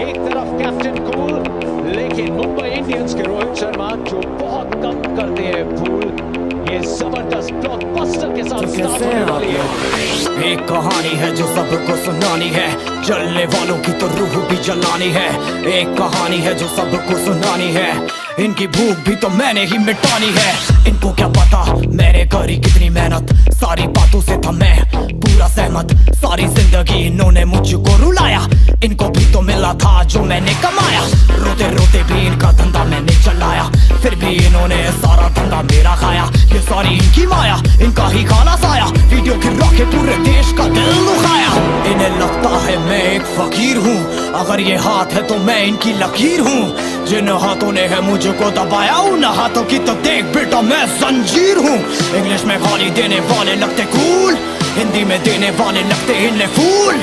एक तरफ captain cool, लेकिन मुंबई इंडियंस के रोहित शर्मा जो बहुत कम करते हैं फूल, ये जबरदस्त ब्लॉकबस्टर के साथ स्टार्ट होने वाली है। एक कहानी है जो सबको सुनानी है, जलने वालों की तो रूह भी जलानी है। एक कहानी है जो सबको सुनानी है, इनकी भूख भी तो मैंने ही मिटानी है। इनको क्या पता मैंने करी कितनी मेहनत, सारी बातों से था मैं पूरा सहमत। सारी जिंदगी इन्होंने मुझको रुलाया, इनको भी तो मिला था जो मैंने कमाया। रोते रोते भी इनका धंधा मैंने चलाया, फिर भी इन्होंने सारा धंधा मेरा खाया। ये सारी इनकी माया, इनका ही खाना साया, वीडियो गिरा के पूरे देश का दिल दुखाया। इन्हें लगता है मैं एक फकीर हूँ, अगर ये हाथ है तो मैं इनकी लकीर हूँ। जिन हाथों ने है मुझको दबाया, उन हाथों की तो देख बेटा मैं जंजीर हूँ। इंग्लिश में गाली देने वाले लगते कूल, हिंदी में देने वाले लगते इन्हें फूल।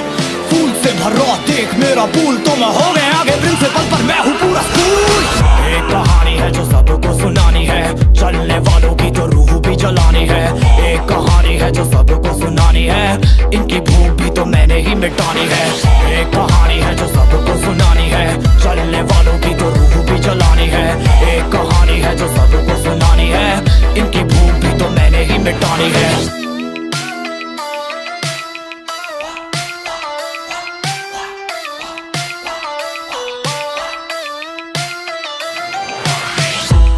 फूल से भरा देख मेरा पूल, तो मैं हो गया आगे प्रिंसिपल पर मैं हूँ पूरा स्कूल। एक कहानी है जो सबको सुनानी है, चलने वालों की तो रूह भी जलानी है। एक कहानी है जो सबको सुनानी है, इनकी भूख भी तो मैंने ही मिटानी है। एक कहानी है जो सबको सुनानी है, चलने वालों की तो रूह भी जलानी है। एक कहानी है जो सबको सुनानी है, इनकी भूख भी तो मैंने ही मिटानी है।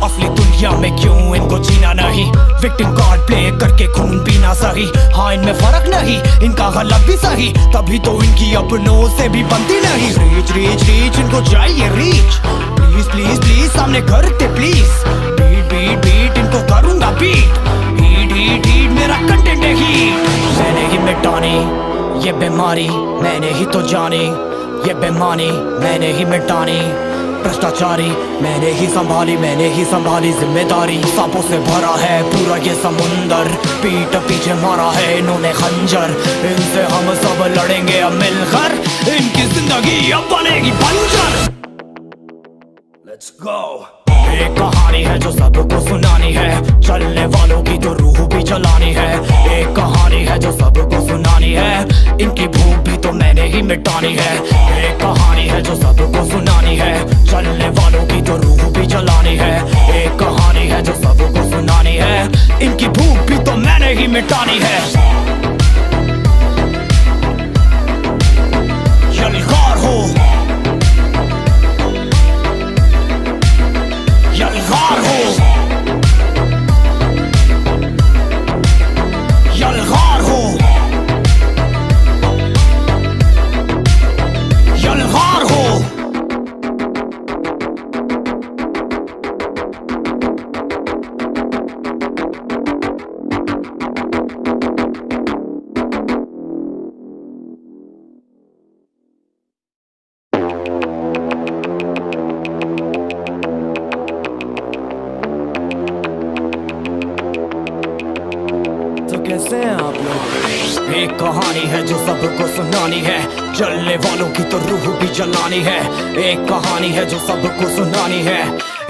असली दुनिया में क्यों इनको जीना नहीं, विक्टिम कार्ड प्ले करके खून पीना सही। हाँ इनमें फर्क नहीं, इनका गलत भी सही, तभी तो इनकी अपनों से भी बनती नहीं। रीच रीच रीच इनको चाहिए रीच, प्लीज प्लीज प्लीज सामने करते प्लीज। बीट बीट बीट इनको करूंगा बीट, हीट हीट हीट मेरा कंटेंट है हीट। मैंने ही मिटानी ये बीमारी, मैंने ही तो जानी ये बेमानी, मैंने ही मिटानी भ्रष्टाचारी। मैंने ही संभाली जिम्मेदारी। सांपों से भरा है पूरा ये समुंदर, पीठ पीछे मारा है इन्होंने खंजर। इनसे हम सब लड़ेंगे अब मिलकर, इनकी जिंदगी अब बनेगी बंजर। Let's go। एक कहानी है जो सबको सुनानी है, चलने वालों की तो रूह भी जलानी है। एक कहानी है जो सबको सुनानी है, इनकी भूख भी तो मैंने ही मिटानी है। एक कहानी है जो सबको सुनानी है, चलने वालों की तो रूह भी जलानी है। एक कहानी है जो सबको सुनानी है, इनकी भूख भी तो मैंने ही मिटानी है। यलगार हो यलगार हो यलगार हो यलगार हो। कैसे हैं आप लोग? एक कहानी है जो सबको सुनानी है, जलने वालों की तो रूह भी जलानी है। एक कहानी है जो सबको सुनानी है,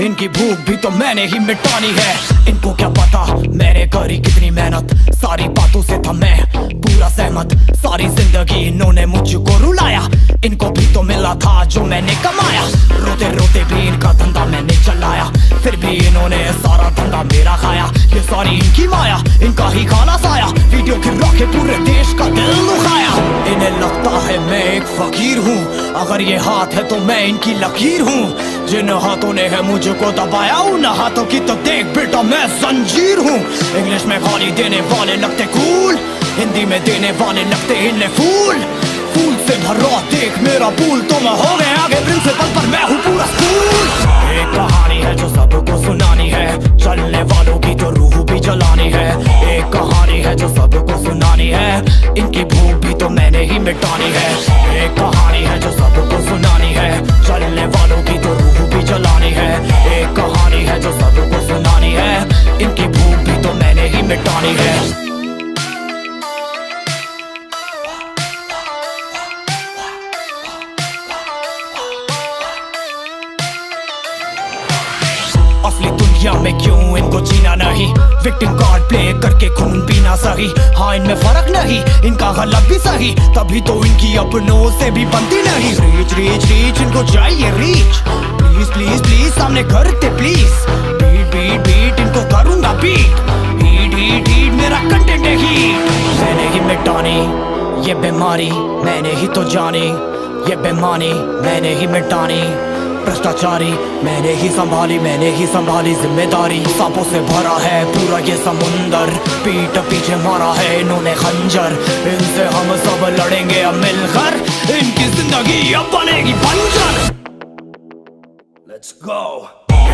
इनकी भूख भी तो मैंने ही मिटानी है। इनको क्या पता मैंने करी कितनी मेहनत, सारी बातों से था मैं पूरा सहमत। सारी जिंदगी इन्होंने मुझको रुलाया, इनको भी तो मिला था जो मैंने कमाया। रोते रोते भी इनका धंधा मैंने चलाया, फिर भी इन्होंने सारा धंधा मेरा खाया। ये सारी इनकी माया, इनका ही खाना साया, वीडियो गिरा के पूरे देश का दिल दुखाया। इन्हें लगता है मैं एक फकीर हूँ, अगर ये हाथ है तो मैं इनकी लकीर हूँ। जिन हाथों ने है मुझको दबाया, उन हाथों की तो देख बेटा मैं जंजीर हूँ। इंग्लिश में गाली देने वाले लगते कूल, हिंदी में देने वाले लगते इन्हें फूल। फूल से भरा देख मेरा पूल, तो मैं हो गया आगे प्रिंसिपल पर मैं हूँ पूरा स्कूल। एक कहानी है जो सबको सुनानी है, चलने वालों की तो रूह भी जलानी है। एक कहानी है जो सबको सुनानी है, इनकी भूख भी तो मैंने ही मिटानी है। एक कहानी है जो सबको सुनानी है, चलने वालों की तो रूह भी जलानी है। एक कहानी है जो सबको सुनानी है, इनकी भूख भी तो मैंने ही मिटानी है। असली दुनिया दुनिया में क्यों इनको जीना नहीं, विक्टिम कार्ड प्ले करके खून पीना सही। हाँ इनमें फर्क नहीं, इनका गलत भी सही, तभी तो इनकी अपनों से भी बनती नहीं। रीच रीच रीच इनको चाहिए रीच, प्लीज प्लीज प्लीज सामने करते प्लीज। बीट बीट बीट इनको करूंगा बीट, हीट हीट हीट मेरा कंटेंट है हीट। मैंने ही मिटानी ये बीमारी, मैंने ही तो जानी ये बेमानी, मैंने ही मिटानी भ्रष्टाचारी, मैंने ही संभाली जिम्मेदारी। सांपों से भरा है पूरा ये समुंदर, पीठ पीछे मारा है इन्होंने खंजर। इनसे हम सब लड़ेंगे अब मिलकर, इनकी जिंदगी अब बनेगी बंजर। Let's go।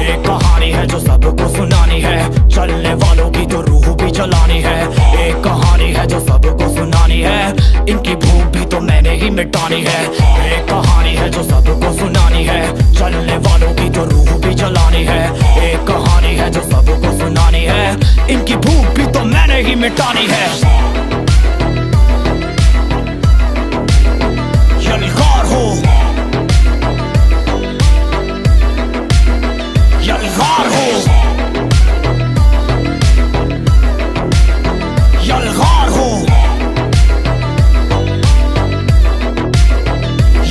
एक कहानी है जो सबको सुनानी है, चलने वालों की तो रूह भी जलानी है। एक कहानी है जो सबको सुनानी है, इनकी भूख भी तो मैंने ही मिटानी है। एक कहानी है जो सबको सुनानी है, चलने वालों की तो रूह भी जलानी है। एक कहानी है जो सबको सुनानी है, इनकी भूख भी तो मैंने ही मिटानी है। यलगार हो यलगार हो यलगार हो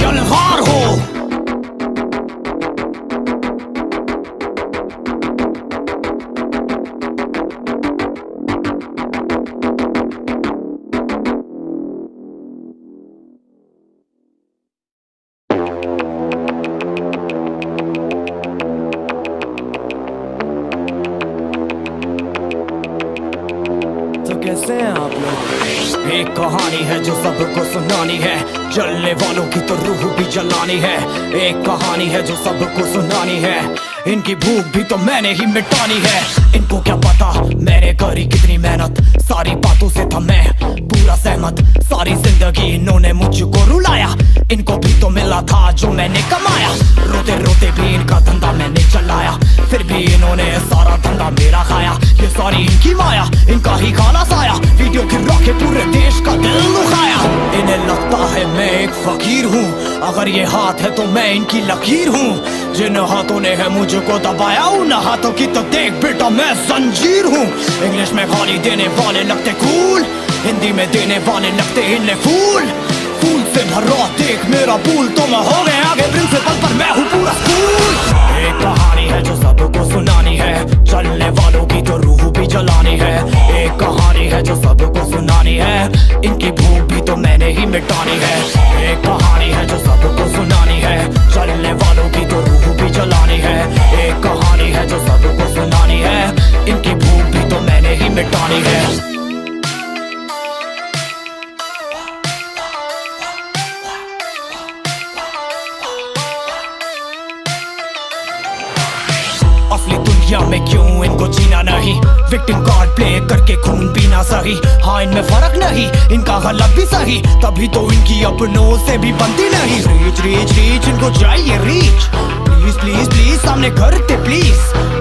यलगार हो। कैसे हैं आप लोग? एक कहानी है जो सबको सुनानी है, जलने वालों की तो रूह भी जलानी है। एक कहानी है जो सबको सुनानी है, इनकी भूख भी तो मैंने ही मिटानी है। इनको क्या पता मैंने करी कितनी मेहनत, सारी बातों से था मैं पूरा सहमत। सारी जिंदगी इन्होंने मुझको रुलाया, इनको भी तो मिला था जो मैंने कमाया। रोते रोते भी इनका धंधा मैंने चलाया, फिर भी इन्होंने सारा धंधा मेरा खाया। ये सारी इनकी माया, इनका ही खाना साया, वीडियो गिरा के पूरे देश का दिल दुखाया। इन्हें लगता है मैं एक फकीर हूँ, अगर ये हाथ है तो मैं इनकी लकीर हूँ। जिन हाथों ने है मुझको दबाया, उन हाथों की तो देख बेटा मैं जंजीर हूँ। इंग्लिश में गाली देने वाले लगते कूल, हिंदी में देने वाले लगते इन्हें फूल। फूल से भरा देख मेरा पूल, तो मैं हो गया आगे प्रिंसिपल पर मैं हूँ पूरा स्कूल। एक कहानी है जो सबको सुनानी है, चलने वालों की तो रूह भी जलानी है। एक कहानी है जो सबको सुनानी है, इनकी भूख भी तो मैंने ही मिटानी है। एक कहानी है जो सबको सुनानी है, चलने वालों की तो रूह भी जलानी है। एक कहानी है जो सबको सुनानी है, इनकी भूख भी तो मैंने ही मिटानी है। असली दुनिया में क्यों इनको जीना नहीं, विक्टिम कार्ड प्ले करके खून पीना सही। हाँ इनमें फर्क नहीं, इनका गलत भी सही, तभी तो इनकी अपनों से भी बनती नहीं। रीच रीच रीच इनको चाहिए रीच, प्लीज प्लीज प्लीज सामने करते प्लीज।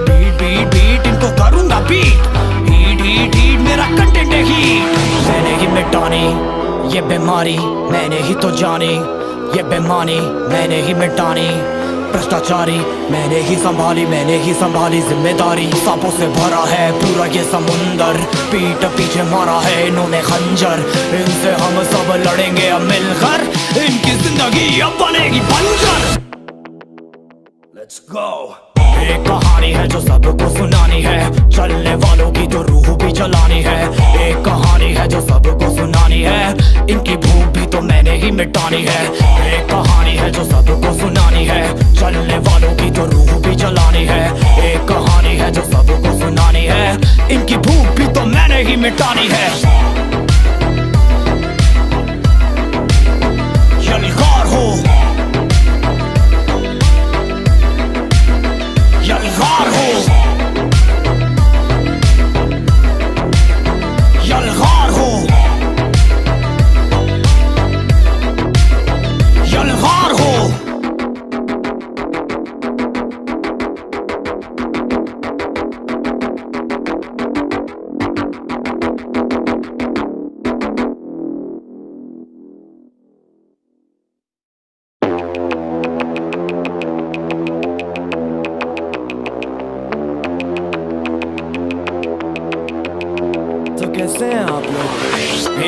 बीट बीट बीट इनको करूंगा बीट, हीट हीट हीट मेरा कंटेंट है हीट। मैंने ही मिटानी ये बीमारी, मैंने ही तो जानी ये बेमानी, मैंने ही मिटानी भ्रष्टाचारी, मैंने ही संभाली जिम्मेदारी। सांपों से भरा है पूरा ये समुंदर, पीठ पीछे मारा है इन्होंने खंजर। इनसे हम सब लड़ेंगे अब मिलकर, इनकी जिंदगी अब बनेगी बंजर। Let's go। एक कहानी है जो सबको सुनानी है, चलने वालों की तो रूह भी जलानी है। एक कहानी है जो सबको सुनानी है, इनकी भूख भी तो मैंने ही मिटानी है। एक कहानी है जो सबको सुनानी है, चलने वालों की तो रूह भी जलानी है। एक कहानी है जो सबको सुनानी है, इनकी भूख भी तो मैंने ही मिटानी है। यलगार हो यलगार हो यलगार हो यलगार हो।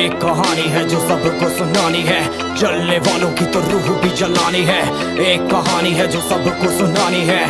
एक कहानी है जो सबको सुनानी है, जलने वालों की तो रूह भी जलानी है। एक कहानी है जो सबको सुनानी है,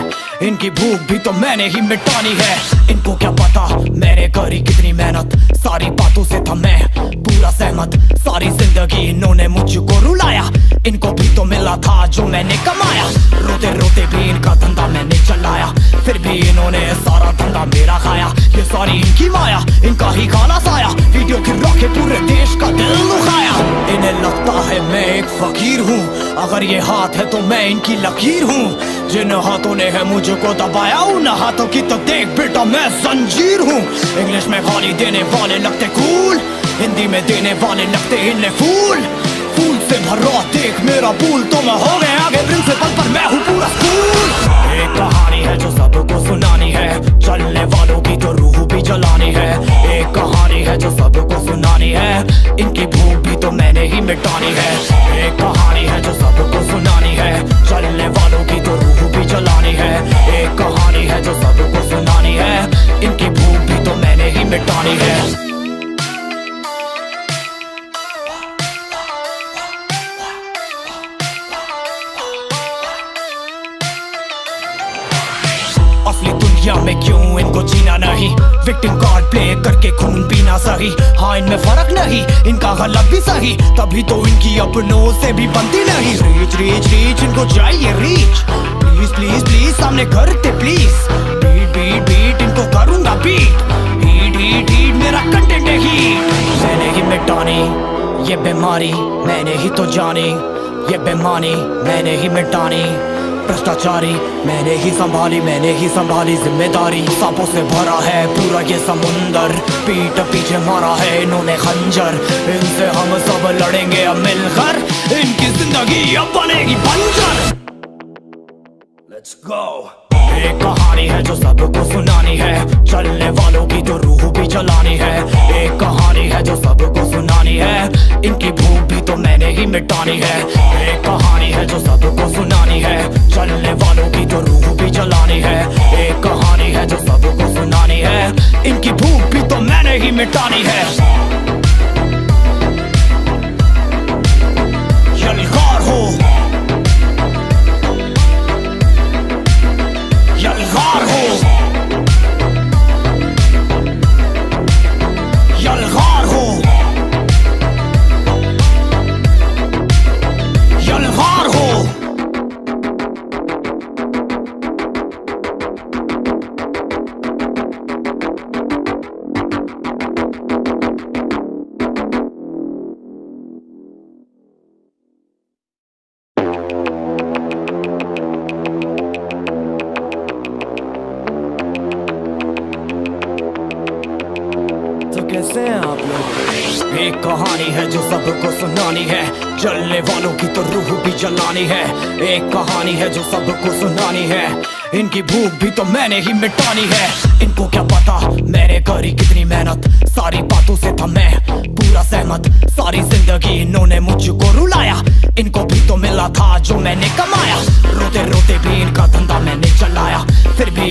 इनकी भूख भी तो मैंने ही मिटानी है। इनको क्या पता मैंने करी कितनी मेहनत, सारी बातों से था मैं पूरा सहमत। सारी जिंदगी इन्होंने मुझको रुलाया, इनको भी तो मिला था जो मैंने कमाया। रोते रोते भी इनका धंधा मैंने चलाया, फिर भी इन्होंने सारा धंधा मेरा खाया। ये सारी इनकी माया, इनका ही खाना साया, वीडियो गिरा के पूरे देश का दिल दुखाया। इन्हें लगता है मैं एक फकीर हूँ, अगर ये हाथ है तो मैं इनकी लकीर हूँ। जिन हाथों ने है मुझको दबाया, उन हाथों की तो देख बेटा मैं जंजीर हूँ। इंग्लिश में गाली देने वाले लगते कूल, हिंदी में देने वाले लगते इन्हें फूल। फूल से भरा देख मेरा पूल, तो मैं हो गया आगे प्रिंसिपल पर मैं हूँ पूरा स्कूल। एक कहानी है जो सबको सुनानी है, चलने वालों की तो रूह भी जलानी है। एक कहानी है जो सबको सुनानी है, इनकी भूख भी तो मैंने ही मिटानी है। एक कहानी है जो सबको सुनानी है, चलने वालों की तो रूह भी जलानी है। एक कहानी है जो सबको सुनानी है, इनकी भूख भी तो मैंने ही मिटानी है। असली दुनिया में क्यों इनको जीना नहीं, विक्टिम कार्ड प्ले करके खून पीना सही। हाँ इनमें फर्क नहीं, इनका गलत भी सही, तभी तो इनकी अपनों से भी बनती नहीं। रीच रीच रीच इनको चाहिए रीच, प्लीज प्लीज प्लीज सामने करते प्लीज। बीट बीट बीट इनको करूंगा बीट, हीट हीट हीट मेरा कंटेंट है हीट। मैंने ही मिटानी ये बीमारी, मैंने ही तो जानी ये बेमानी, मैंने ही मिटानी भ्रष्टाचारी। मैंने ही संभाली जिम्मेदारी। सांपों से भरा है पूरा ये समुंदर, पीठ पीछे मारा है इन्होंने खंजर। इनसे हम सब लड़ेंगे अब मिलकर, इनकी जिंदगी अब बनेगी बंजर। Let's go। एक कहानी है जो सबको सुनानी है, चलने वालों की तो रूह भी जलानी है। एक कहानी है जो सबको सुनानी है, इनकी भूख भी तो मैंने ही मिटानी है। एक कहानी है जो सबको सुनानी है, चलने वालों की तो रूह भी जलानी है। एक कहानी है जो सबको सुनानी है, इनकी भूख भी तो मैंने ही मिटानी है। यलगार हो यलगार हो यलगार हो यलगार हो। कैसे हैं आप लोग? एक कहानी है जो सबको सुनानी है, जलने वालों की तो रूह भी जलानी है। एक कहानी है जो सबको सुनानी है, इनकी भूख भी तो मैंने ही मिटानी है। इनको क्या पता मैंने करी कितनी मेहनत, सारी बातों से था मैं पूरा सहमत। सारी जिंदगी इन्होंने मुझको रुलाया, इनको भी तो मिला था जो मैंने कमाया। रोते रोते भी इनका धंधा मैंने चलाया, फिर भी